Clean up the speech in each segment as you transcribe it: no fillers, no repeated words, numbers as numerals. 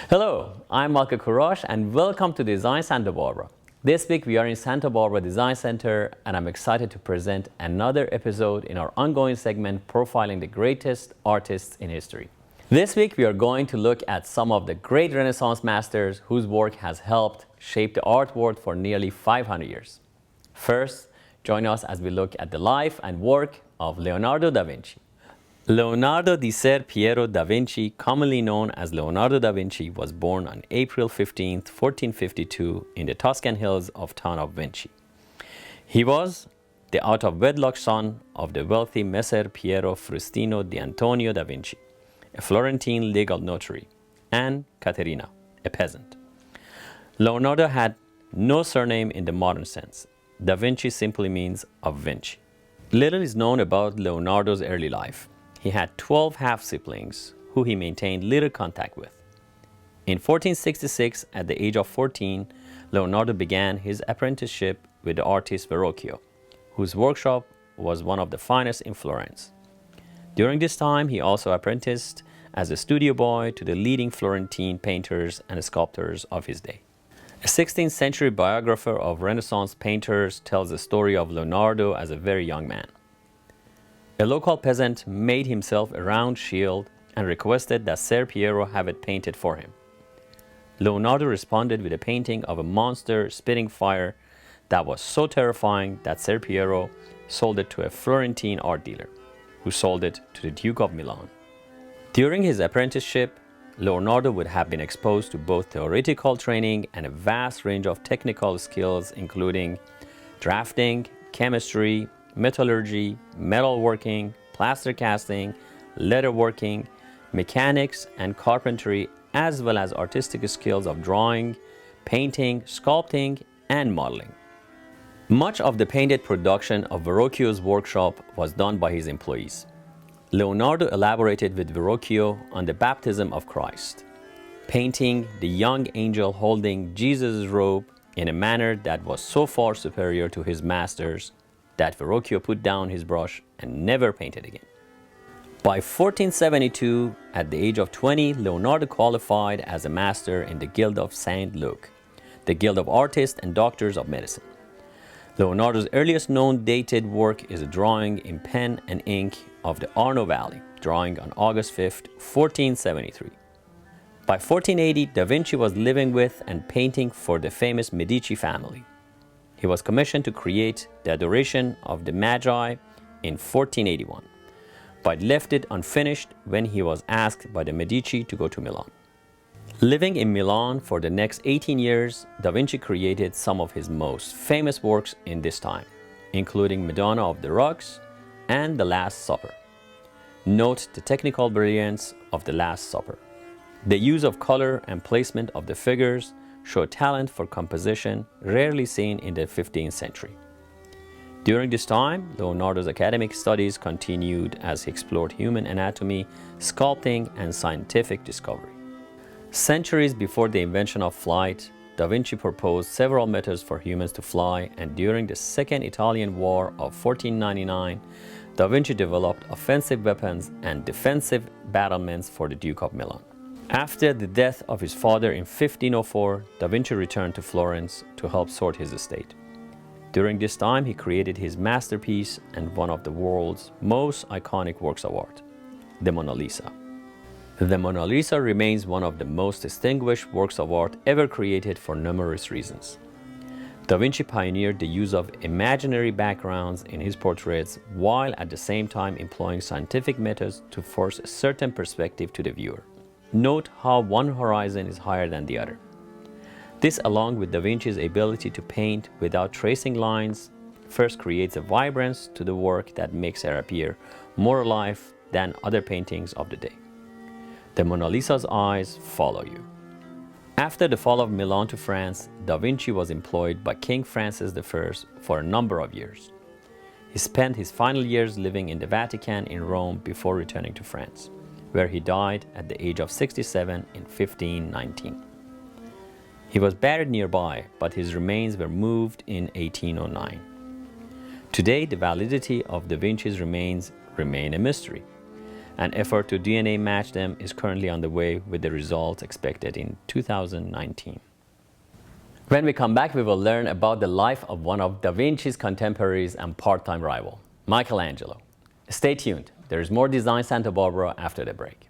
Hello, I'm Malka Kourosh and welcome to Design Santa Barbara. This week we are in Santa Barbara Design Center and I'm excited to present another episode in our ongoing segment profiling the greatest artists in history. This week we are going to look at some of the great Renaissance masters whose work has helped shape the art world for nearly 500 years. First, join us as we look at the life and work of Leonardo da Vinci. Leonardo di Ser Piero da Vinci, commonly known as Leonardo da Vinci, was born on April 15, 1452 in the Tuscan hills of town of Vinci. He was the out-of-wedlock son of the wealthy Messer Piero Frustino di Antonio da Vinci, a Florentine legal notary, and Caterina, a peasant. Leonardo had no surname in the modern sense. Da Vinci simply means of Vinci. Little is known about Leonardo's early life. He had 12 half-siblings who he maintained little contact with. In 1466, at the age of 14, Leonardo began his apprenticeship with the artist Verrocchio, whose workshop was one of the finest in Florence. During this time, he also apprenticed as a studio boy to the leading Florentine painters and sculptors of his day. A 16th century biographer of Renaissance painters tells the story of Leonardo as a very young man. A local peasant made himself a round shield and requested that Ser Piero have it painted for him. Leonardo responded with a painting of a monster spitting fire that was so terrifying that Ser Piero sold it to a Florentine art dealer, who sold it to the Duke of Milan. During his apprenticeship, Leonardo would have been exposed to both theoretical training and a vast range of technical skills, including drafting, chemistry, metallurgy, metalworking, plaster casting, leatherworking, mechanics, and carpentry, as well as artistic skills of drawing, painting, sculpting, and modeling. Much of the painted production of Verrocchio's workshop was done by his employees. Leonardo elaborated with Verrocchio on the baptism of Christ, painting the young angel holding Jesus' robe in a manner that was so far superior to his master's that Verrocchio put down his brush and never painted again. By 1472, at the age of 20, Leonardo qualified as a master in the Guild of St. Luke, the Guild of Artists and Doctors of Medicine. Leonardo's earliest known dated work is a drawing in pen and ink of the Arno Valley, drawing on August 5, 1473. By 1480, Da Vinci was living with and painting for the famous Medici family. He was commissioned to create the Adoration of the Magi in 1481, but left it unfinished when he was asked by the Medici to go to Milan. Living in Milan for the next 18 years, Da Vinci created some of his most famous works in this time, including Madonna of the Rocks and The Last Supper. Note the technical brilliance of The Last Supper. The use of color and placement of the figures show talent for composition rarely seen in the 15th century. During this time, Leonardo's academic studies continued as he explored human anatomy, sculpting, and scientific discovery. Centuries before the invention of flight, Da Vinci proposed several methods for humans to fly, and during the Second Italian War of 1499, Da Vinci developed offensive weapons and defensive battlements for the Duke of Milan. After the death of his father in 1504, Da Vinci returned to Florence to help sort his estate. During this time, he created his masterpiece and one of the world's most iconic works of art, the Mona Lisa. The Mona Lisa remains one of the most distinguished works of art ever created for numerous reasons. Da Vinci pioneered the use of imaginary backgrounds in his portraits while at the same time employing scientific methods to force a certain perspective to the viewer. Note how one horizon is higher than the other. This, along with Da Vinci's ability to paint without tracing lines, first creates a vibrance to the work that makes it appear more alive than other paintings of the day. The Mona Lisa's eyes follow you. After the fall of Milan to France, Da Vinci was employed by King Francis I for a number of years. He spent his final years living in the Vatican in Rome before returning to France, where he died at the age of 67 in 1519. He was buried nearby, but his remains were moved in 1809. Today, the validity of Da Vinci's remains remain a mystery. An effort to DNA match them is currently on the way, with the results expected in 2019. When we come back, we will learn about the life of one of Da Vinci's contemporaries and part-time rival, Michelangelo. Stay tuned. There is more Design Santa Barbara after the break.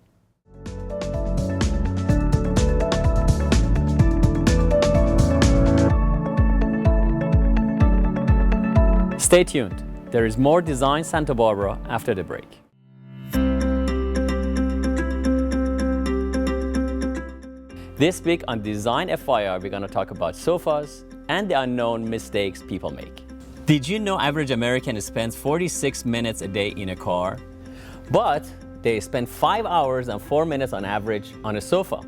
Stay tuned. There is more Design Santa Barbara after the break. This week on Design FYI, we're going to talk about sofas and the unknown mistakes people make. Did you know average American spends 46 minutes a day in a car, but they spend 5 hours and 4 minutes on average on a sofa?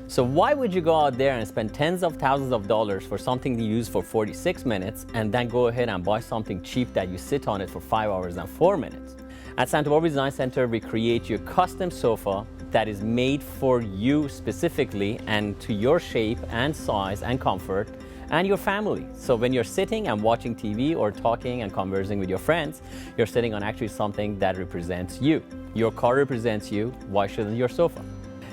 So why would you go out there and spend tens of thousands of dollars for something you use for 46 minutes and then go ahead and buy something cheap that you sit on it for 5 hours and 4 minutes? At Santa Barbara Design Center, we create your custom sofa that is made for you specifically and to your shape and size and comfort and your family. So when you're sitting and watching TV or talking and conversing with your friends, you're sitting on actually something that represents you. Your car represents you. Why shouldn't your sofa?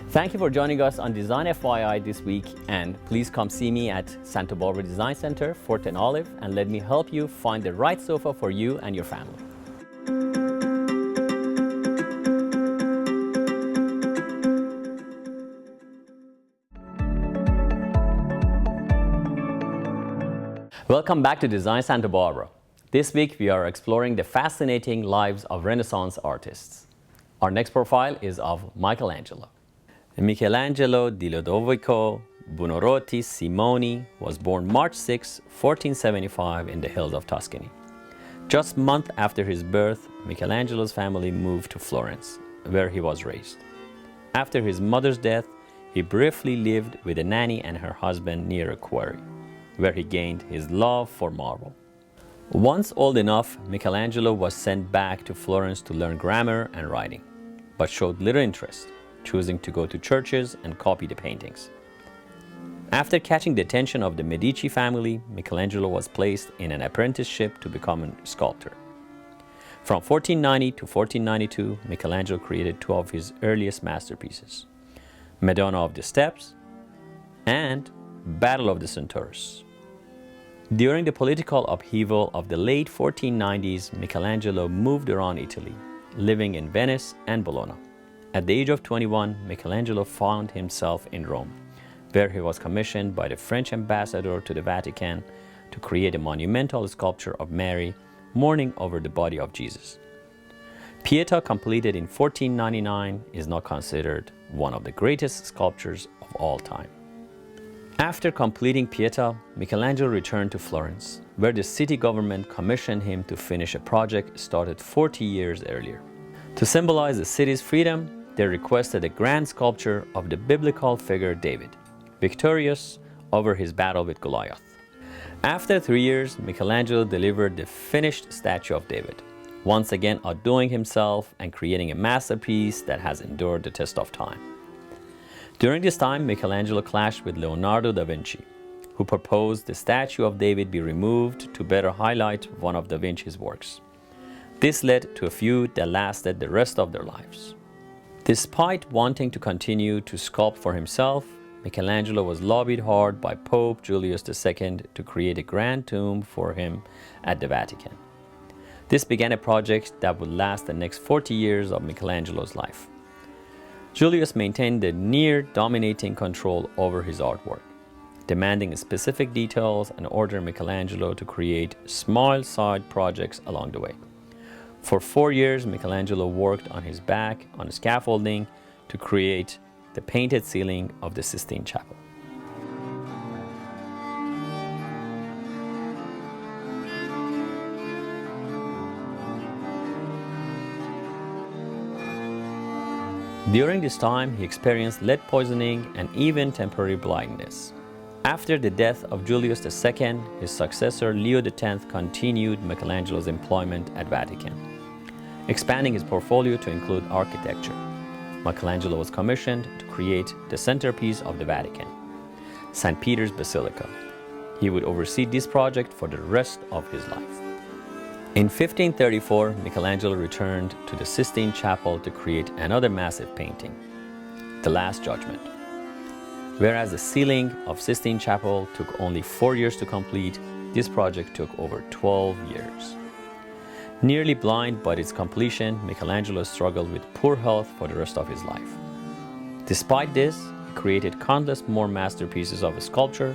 Thank you for joining us on Design FYI this week, and please come see me at Santa Barbara Design Center, 4th and Olive, and let me help you find the right sofa for you and your family. Welcome back to Design Santa Barbara. This week we are exploring the fascinating lives of Renaissance artists. Our next profile is of Michelangelo. Michelangelo di Lodovico Buonarroti Simoni was born March 6, 1475 in the hills of Tuscany. Just a month after his birth, Michelangelo's family moved to Florence, where he was raised. After his mother's death, he briefly lived with a nanny and her husband near a quarry, where he gained his love for marble. Once old enough, Michelangelo was sent back to Florence to learn grammar and writing, but showed little interest, choosing to go to churches and copy the paintings. After catching the attention of the Medici family, Michelangelo was placed in an apprenticeship to become a sculptor. From 1490 to 1492, Michelangelo created two of his earliest masterpieces, Madonna of the Steps and Battle of the Centaurus. During the political upheaval of the late 1490s, Michelangelo moved around Italy, living in Venice and Bologna. At the age of 21, Michelangelo found himself in Rome, where he was commissioned by the French ambassador to the Vatican to create a monumental sculpture of Mary mourning over the body of Jesus. Pietà, completed in 1499, is now considered one of the greatest sculptures of all time. After completing Pietà, Michelangelo returned to Florence, where the city government commissioned him to finish a project started 40 years earlier. To symbolize the city's freedom, they requested a grand sculpture of the biblical figure David, victorious over his battle with Goliath. After 3 years, Michelangelo delivered the finished statue of David, once again outdoing himself and creating a masterpiece that has endured the test of time. During this time, Michelangelo clashed with Leonardo da Vinci, who proposed the statue of David be removed to better highlight one of da Vinci's works. This led to a feud that lasted the rest of their lives. Despite wanting to continue to sculpt for himself, Michelangelo was lobbied hard by Pope Julius II to create a grand tomb for him at the Vatican. This began a project that would last the next 40 years of Michelangelo's life. Julius maintained the near-dominating control over his artwork, demanding specific details and ordered Michelangelo to create small side projects along the way. For 4 years, Michelangelo worked on his back on scaffolding to create the painted ceiling of the Sistine Chapel. During this time, he experienced lead poisoning and even temporary blindness. After the death of Julius II, his successor Leo X continued Michelangelo's employment at Vatican, expanding his portfolio to include architecture. Michelangelo was commissioned to create the centerpiece of the Vatican, St. Peter's Basilica. He would oversee this project for the rest of his life. In 1534, Michelangelo returned to the Sistine Chapel to create another massive painting, The Last Judgment. Whereas the ceiling of Sistine Chapel took only 4 years to complete, this project took over 12 years. Nearly blind by its completion, Michelangelo struggled with poor health for the rest of his life. Despite this, he created countless more masterpieces of sculpture,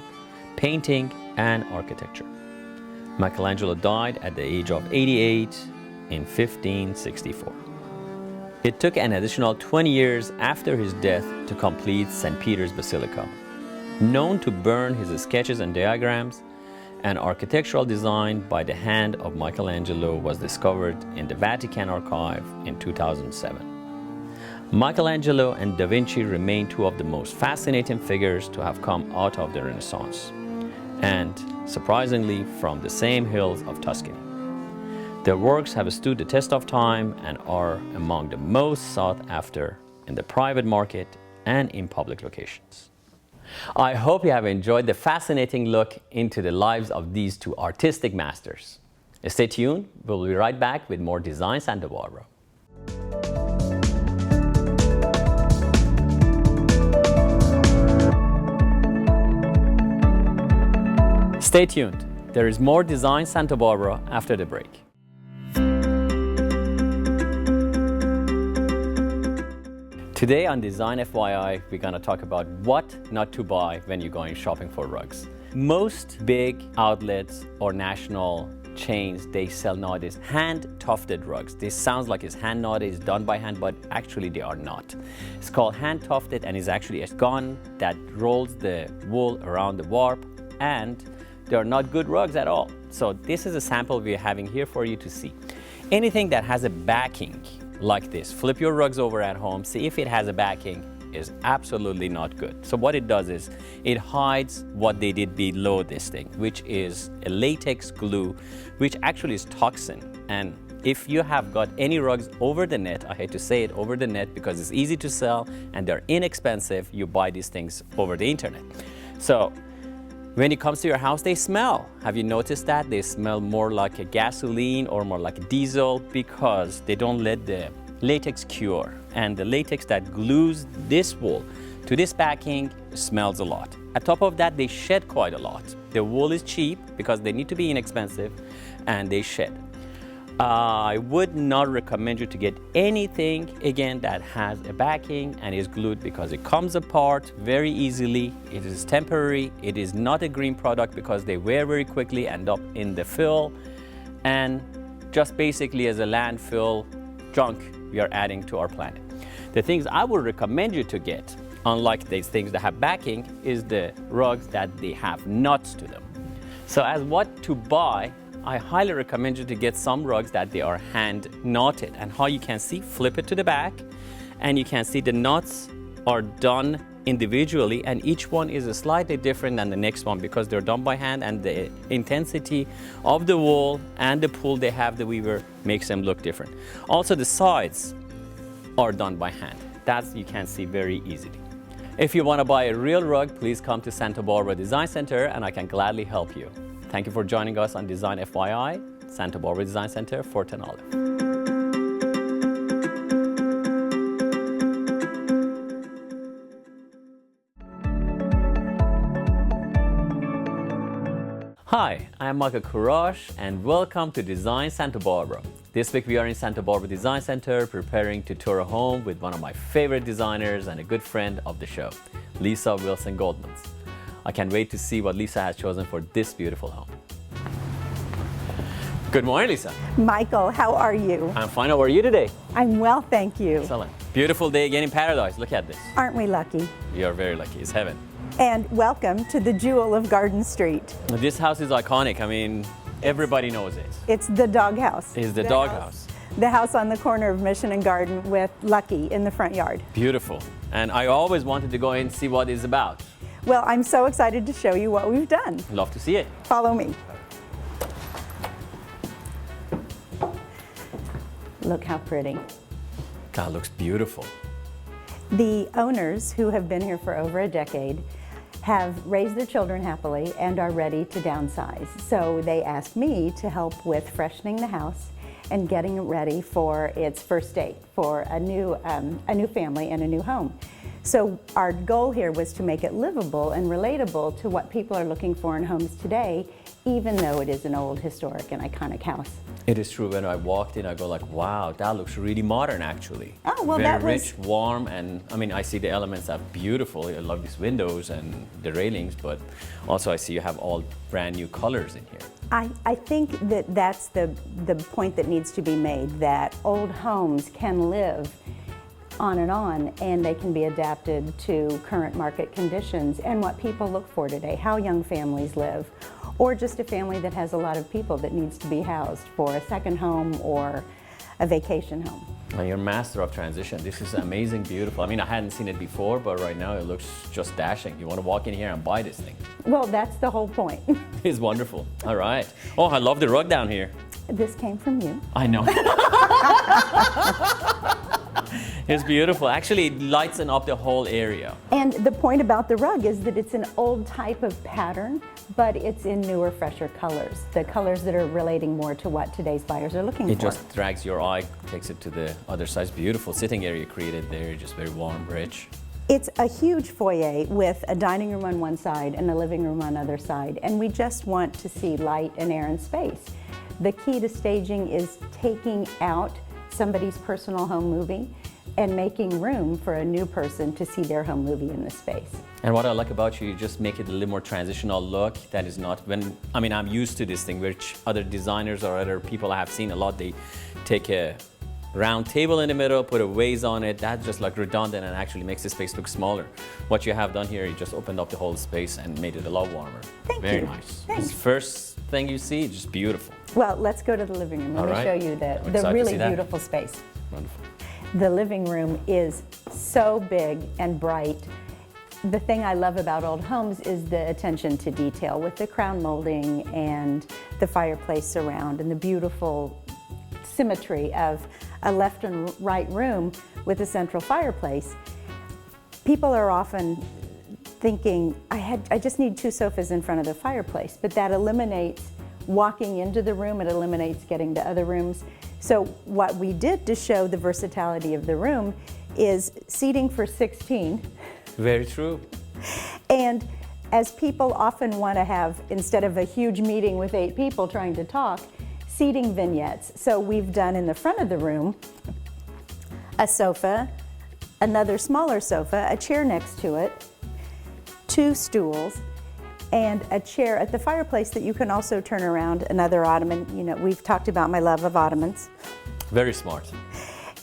painting, and architecture. Michelangelo died at the age of 88 in 1564. It took an additional 20 years after his death to complete St. Peter's Basilica. Known to burn his sketches and diagrams, an architectural design by the hand of Michelangelo was discovered in the Vatican archive in 2007. Michelangelo and Da Vinci remain two of the most fascinating figures to have come out of the Renaissance, and surprisingly from the same hills of Tuscany. Their works have stood the test of time and are among the most sought after in the private market and in public locations. I hope you have enjoyed the fascinating look into the lives of these two artistic masters. Stay tuned, we'll be right back with more Design Santa Barbara. Stay tuned, there is more Design Santa Barbara after the break. Today on Design FYI, we're going to talk about what not to buy when you're going shopping for rugs. Most big outlets or national chains, they sell nowadays hand-tufted rugs. This sounds like it's hand knotted, it's done by hand, but actually they are not. It's called hand-tufted and is actually a gun that rolls the wool around the warp, and they are not good rugs at all. So this is a sample we're having here for you to see. Anything that has a backing like this, flip your rugs over at home, see if it has a backing, is absolutely not good. So what it does is it hides what they did below this thing, which is a latex glue, which actually is toxin. And if you have got any rugs over the net, I hate to say it, over the net, because it's easy to sell and they're inexpensive, you buy these things over the internet. So when it comes to your house, they smell. Have you noticed that? They smell more like a gasoline or more like a diesel because they don't let the latex cure. And the latex that glues this wool to this backing smells a lot. On top of that, they shed quite a lot. The wool is cheap because they need to be inexpensive, and they shed. I would not recommend you to get anything, again, that has a backing and is glued, because it comes apart very easily. It is temporary. It is not a green product because they wear very quickly, end up in the fill, and just basically as a landfill junk we are adding to our planet. The things I would recommend you to get, unlike these things that have backing, is the rugs that they have nuts to them. So as what to buy, I highly recommend you to get some rugs that they are hand knotted. And how you can see, flip it to the back, and you can see the knots are done individually, and each one is slightly different than the next one because they're done by hand, and the intensity of the wool and the pull they have, the weaver, makes them look different. Also, the sides are done by hand. That you can see very easily. If you want to buy a real rug, please come to Santa Barbara Design Center and I can gladly help you. Thank you for joining us on Design FYI, Santa Barbara Design Center, Fort and Olive. Hi, I am Michael Courage and welcome to Design Santa Barbara. This week we are in Santa Barbara Design Center preparing to tour a home with one of my favorite designers and a good friend of the show, Lisa Wilson Goldmans. I can't wait to see what Lisa has chosen for this beautiful home. Good morning, Lisa. Michael, how are you? I'm fine. How are you today? I'm well, thank you. Excellent. Beautiful day again in paradise. Look at this. Aren't we lucky? You're very lucky. It's heaven. And welcome to the jewel of Garden Street. This house is iconic. I mean, everybody knows it. It's the doghouse. It's the doghouse. The house on the corner of Mission and Garden with Lucky in the front yard. Beautiful. And I always wanted to go and see what it's about. Well, I'm so excited to show you what we've done. Love to see it. Follow me. Look how pretty. God, looks beautiful. The owners, who have been here for over a decade, have raised their children happily and are ready to downsize. So they asked me to help with freshening the house and getting it ready for its first date for a new family and a new home. So our goal here was to make it livable and relatable to what people are looking for in homes today, even though it is an old, historic, and iconic house. It is true. When I walked in, I go like, wow, that looks really modern actually. Oh, well, very that was rich, warm, and I mean, I see the elements are beautiful. I love these windows and the railings, but also I see you have all brand new colors in here. I think that that's the point that needs to be made, that old homes can live on, and they can be adapted to current market conditions and what people look for today, how young families live, or just a family that has a lot of people that needs to be housed for a second home or a vacation home. Well, you're a master of transition. This is amazing, beautiful. I mean, I hadn't seen it before, but right now it looks just dashing. You want to walk in here and buy this thing. Well, that's the whole point. It's wonderful. All right. Oh, I love the rug down here. This came from you. I know. It's beautiful. Actually, it lights up the whole area. And the point about the rug is that it's an old type of pattern, but it's in newer, fresher colors. The colors that are relating more to what today's buyers are looking for. It just drags your eye, takes it to the other side. It's beautiful sitting area created there, just very warm, rich. It's a huge foyer with a dining room on one side and a living room on the other side. And we just want to see light and air and space. The key to staging is taking out somebody's personal home movie and making room for a new person to see their home movie in this space. And what I like about you just make it a little more transitional look. That is not I mean, I'm used to this thing, which other designers or other people I have seen a lot, they take a round table in the middle, put a vase on it. That's just like redundant and actually makes the space look smaller. What you have done here, you just opened up the whole space and made it a lot warmer. Thank Very you. nice. Thanks. This first thing you see, just beautiful. Well, let's go to the living room. Let me show you the excited to really see that. beautiful space. Wonderful. The living room is so big and bright. The thing I love about old homes is the attention to detail with the crown molding and the fireplace around and the beautiful symmetry of a left and right room with a central fireplace. People are often thinking, I just need two sofas in front of the fireplace, but that eliminates walking into the room, it eliminates getting to other rooms. So what we did to show the versatility of the room is seating for 16. Very true. And as people often want to have, instead of a huge meeting with 8 people trying to talk, seating vignettes. So we've done in the front of the room a sofa, another smaller sofa, a chair next to it, 2 stools, and a chair at the fireplace that you can also turn around, another ottoman. You know, we've talked about my love of ottomans. Very smart.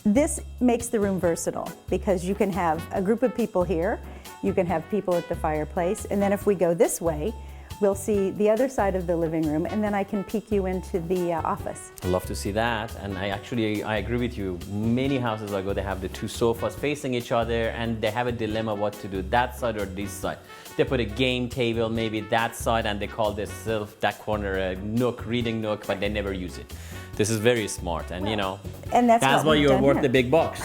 This makes the room versatile because you can have a group of people here, you can have people at the fireplace, and then if we go this way, we'll see the other side of the living room, and then I can peek you into the office. I'd love to see that, and I agree with you. Many houses I go, they have the 2 sofas facing each other, and they have a dilemma what to do, that side or this side. They put a game table, maybe that side, and they call that corner a nook, reading nook, but they never use it. This is very smart, and you know, and that's why we've you're done worth here. the big bucks.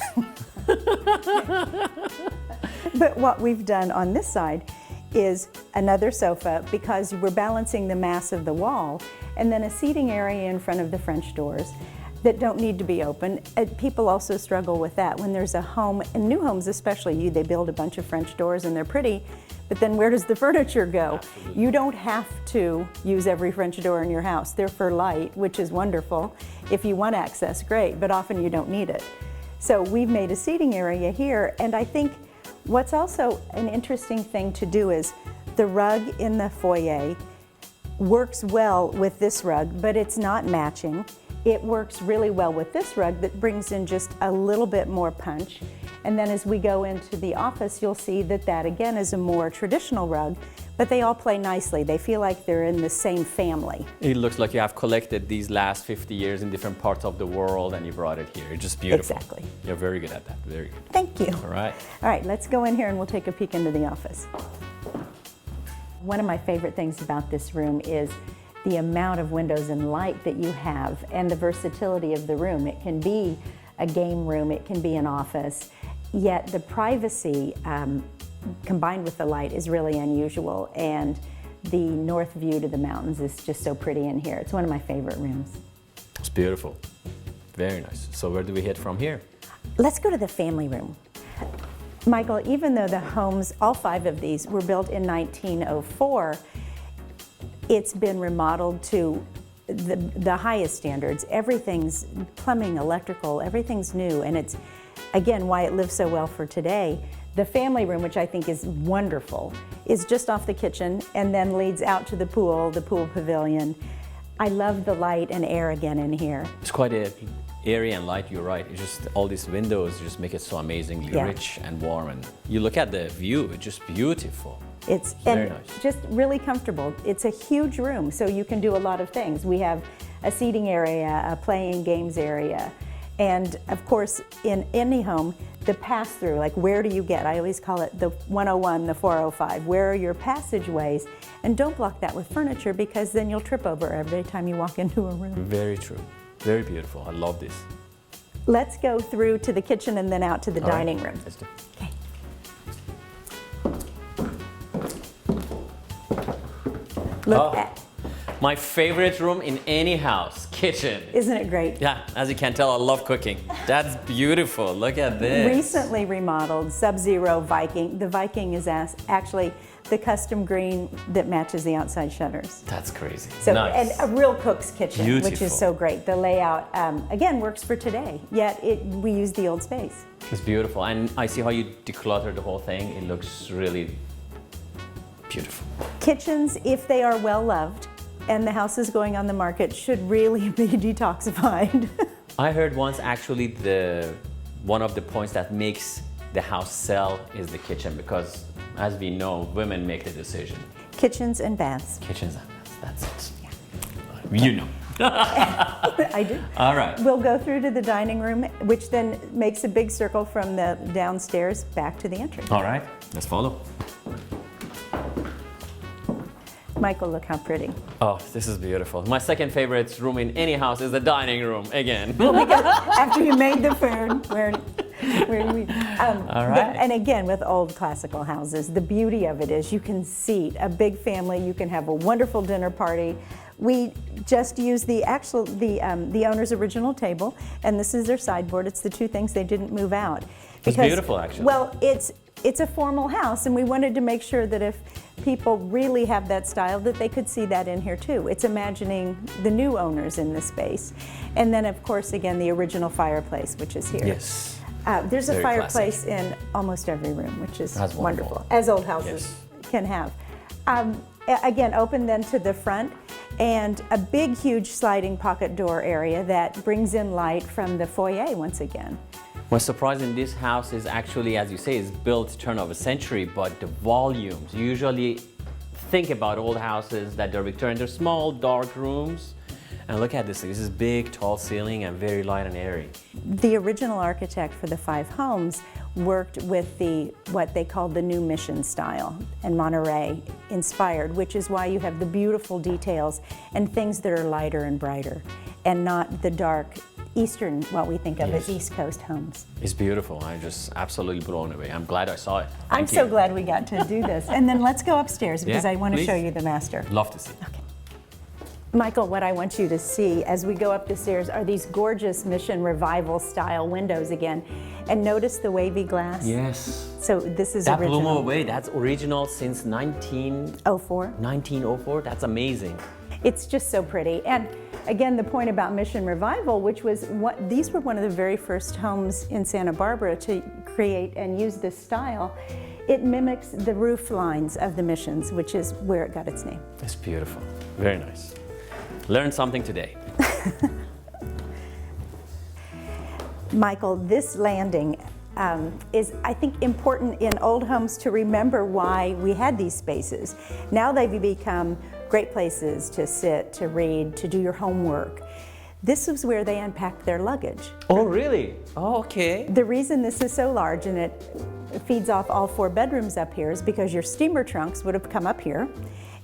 But what we've done on this side is another sofa because we're balancing the mass of the wall, and then a seating area in front of the French doors that don't need to be open. People also struggle with that. When there's a home, in new homes especially, they build a bunch of French doors and they're pretty, but then where does the furniture go? Absolutely. You don't have to use every French door in your house. They're for light, which is wonderful. If you want access, great, but often you don't need it. So we've made a seating area here, and I think what's also an interesting thing to do is the rug in the foyer works well with this rug, but it's not matching. It works really well with this rug that brings in just a little bit more punch. And then as we go into the office, you'll see that that again is a more traditional rug, but they all play nicely. They feel like they're in the same family. It looks like you have collected these last 50 years in different parts of the world and you brought it here. It's just beautiful. Exactly. You're very good at that, very good. Thank you. All right. All right, let's go in here and we'll take a peek into the office. One of my favorite things about this room is the amount of windows and light that you have and the versatility of the room. It can be a game room, it can be an office, yet the privacy combined with the light is really unusual, and the north view to the mountains is just so pretty in here. It's one of my favorite rooms. It's beautiful. Very nice. So where do we head from here? Let's go to the family room. Michael, even though the homes, all 5 of these, were built in 1904, it's been remodeled to the highest standards. Everything's plumbing, electrical, everything's new, and it's, again, why it lives so well for today. The family room, which I think is wonderful, is just off the kitchen and then leads out to the pool pavilion. I love the light and air again in here. It's quite airy and light, you're right. It's just all these windows just make it so amazingly rich and warm. And you look at the view, it's just beautiful. It's very nice. Just really comfortable. It's a huge room, so you can do a lot of things. We have a seating area, a playing games area, and of course, in any home, the pass-through, like where do you get? I always call it the 101, the 405. Where are your passageways? And don't block that with furniture, because then you'll trip over every time you walk into a room. Very true. Very beautiful. I love this. Let's go through to the kitchen and then out to the dining room. Let's do it. Okay. Look at, my favorite room in any house, kitchen. isn't it great? Yeah, as you can tell, I love cooking. That's beautiful. Look at this. Recently remodeled Sub-Zero Viking. The Viking is actually the custom green that matches the outside shutters. That's crazy. So, nice. and a real cook's kitchen, which Beautiful. is so great. The layout, again, works for today, yet we use the old space. It's beautiful. And I see how you declutter the whole thing. It looks really beautiful. Kitchens, if they are well loved and the house is going on the market, should really be detoxified. I heard once actually one of the points that makes the house sell is the kitchen, because as we know, women make the decision. Kitchens and baths. Kitchens and baths, that's it. Yeah. You know. I do. All right. We'll go through to the dining room, which then makes a big circle from the downstairs back to the entry. All right, let's follow. Michael, look how pretty. Oh, this is beautiful. My second favorite room in any house is the dining room, again. After you made the food, where we, All right. and again, with old classical houses, the beauty of it is you can seat a big family, you can have a wonderful dinner party. We just used the owner's original table, and this is their sideboard. It's the 2 things they didn't move out. It's beautiful, actually. Well, it's a formal house, and we wanted to make sure that if people really have that style, that they could see that in here too. It's imagining the new owners in the space. And then, of course, again, the original fireplace, which is here. Yes. There's a Very fireplace in almost every room, which is That's wonderful. wonderful, as old houses can have. Again, open then to the front, and a big, huge sliding pocket door area that brings in light from the foyer once again. What's surprising, this house is actually, as you say, is built turn of a century, but the volumes, you usually think about old houses that they're Victorian, they're small, dark rooms. And look at this, this is big, tall ceiling and very light and airy. The original architect for the 5 homes worked with what they called the new mission style and Monterey inspired, which is why you have the beautiful details and things that are lighter and brighter, and not the dark Eastern, what we think of as East Coast homes. It's beautiful. I'm just absolutely blown away. I'm glad I saw it. I'm so glad we got to do this. And then let's go upstairs, because I want to please. show you the master. Love to see. Okay. Michael, what I want you to see as we go up the stairs are these gorgeous Mission Revival style windows again. And notice the wavy glass. Yes. So this is That blew me original. away. That's original since 04. 1904. That's amazing. It's just so pretty. And again, the point about Mission Revival, which was these were one of the very first homes in Santa Barbara to create and use this style. It mimics the roof lines of the Missions, which is where it got its name. It's beautiful. Very nice. Learned something today. Michael, this landing is, I think, important in old homes to remember why we had these spaces. Now they've become great places to sit, to read, to do your homework. This is where they unpacked their luggage. Oh, really? Oh, okay. The reason this is so large and it feeds off all 4 bedrooms up here is because your steamer trunks would have come up here,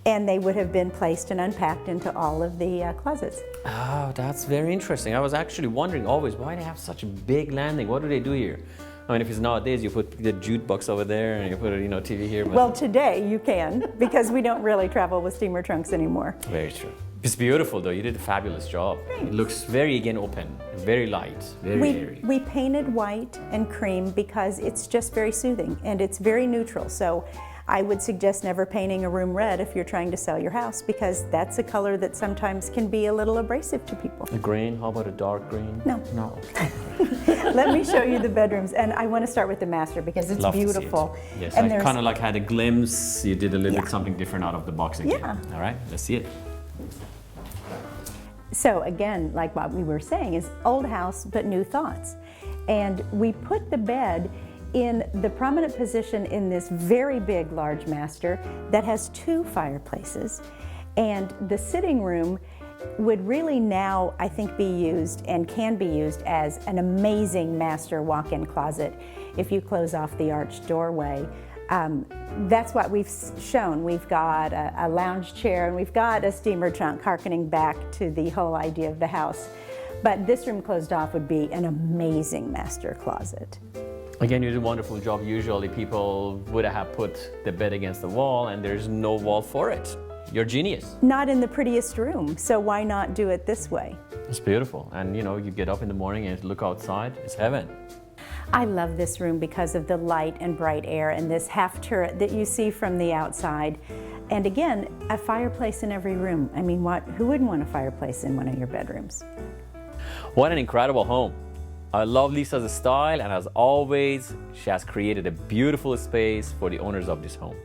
and they would have been placed and unpacked into all of the closets. Oh, that's very interesting. I was actually wondering always why they have such a big landing. What do they do here? I mean, if it's nowadays, you put the jukebox over there and you put a TV here. But Well, today you can, because we don't really travel with steamer trunks anymore. very true. It's beautiful though. You did a fabulous job. It looks very, again, open, very light, very airy. We painted white and cream because it's just very soothing and it's very neutral. So I would suggest never painting a room red if you're trying to sell your house, because that's a color that sometimes can be a little abrasive to people. A green? How about a dark green? No. No. Okay. Let me show you the bedrooms, and I want to start with the master because it's Love to see it. beautiful. Yes, and I there's- kind of like had a glimpse. You did a little Yeah. bit something different out of the box again. Yeah. All right, let's see it. So again, like what we were saying, is old house but new thoughts. And we put the bed in the prominent position in this very big, large master that has 2 fireplaces. And the sitting room would really now, I think, be used and can be used as an amazing master walk-in closet if you close off the arched doorway. That's what we've shown. We've got a lounge chair and we've got a steamer trunk, harkening back to the whole idea of the house. But this room closed off would be an amazing master closet. Again, you did a wonderful job. Usually people would have put the bed against the wall and there's no wall for it. You're genius. Not in the prettiest room, so why not do it this way? It's beautiful. And you get up in the morning and look outside, it's heaven. I love this room because of the light and bright air and this half turret that you see from the outside. And again, a fireplace in every room. I mean, who wouldn't want a fireplace in one of your bedrooms? What an incredible home. I love Lisa's style, and as always, she has created a beautiful space for the owners of this home.